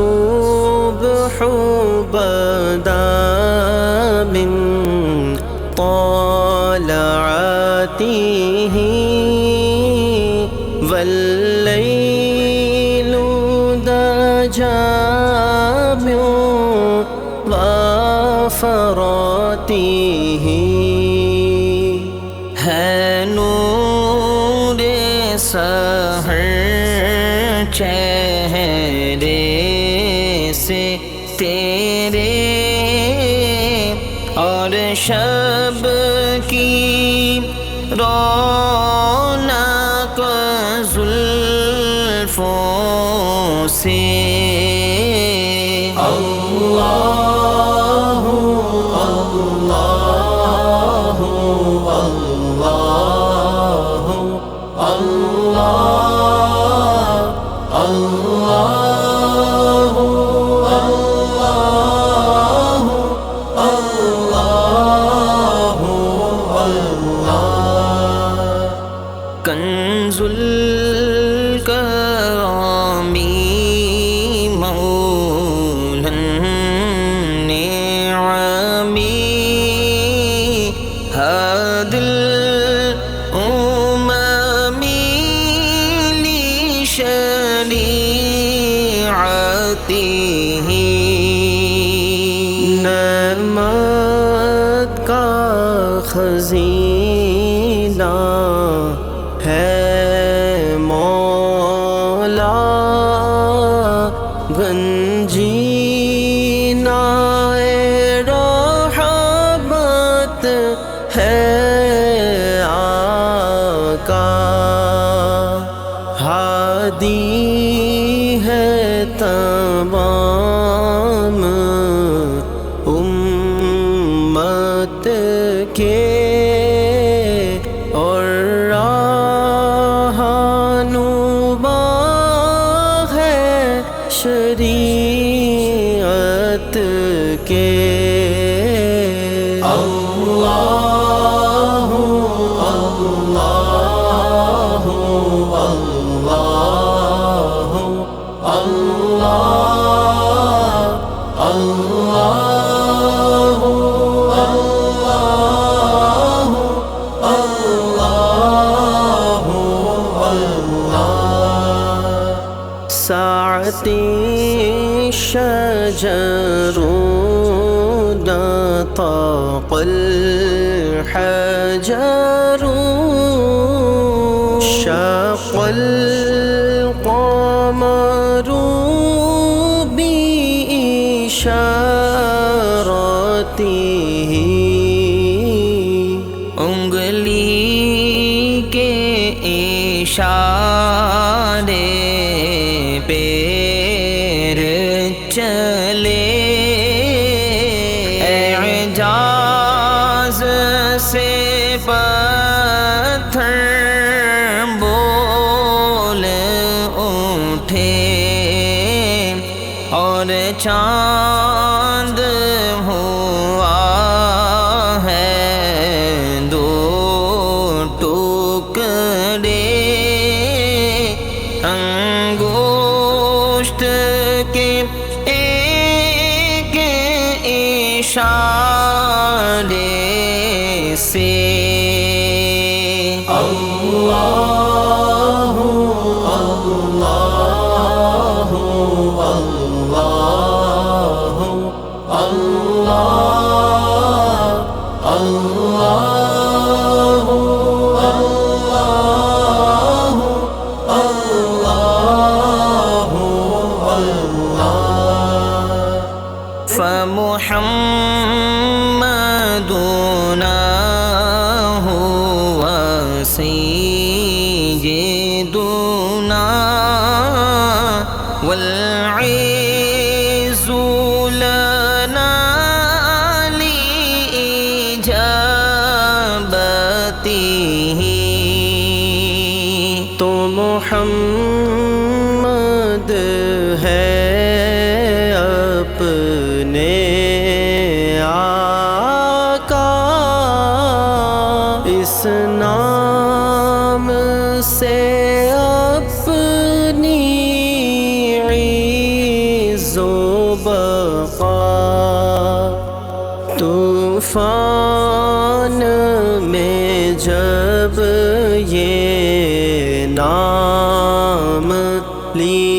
الصبح بدا من طلعته والليل دجى من غفراته ہے نور سحر چہرے سے تیرے اور شب کی رونق زلفوں سے اللہ اللہ اللہ اللہ اللہ کنز الکرام مولا النعم هادي الأمم لشريعته نعمت کا خزینہ ہے مولا گنجینہ رحمت ہے آقا ہادی ہے تمام امت کے اور شریعت کے اللہ اللہ اللہ اللہ اللہ ساعتی شجر نطق الحجر شق القمر بإشارته انگلی کے اشارے پیر چلے اعجاز سے پتھر بول اٹھے اور چاند ہوا ہے دو ٹکڑے انگشت کے ایک اشارے سے اللہ اللہ اللہ اللہ اللہ محمد ہے اپنے آقا، اس نام سے اپنی عز و بقا، طوفان میں جب یہ نام لی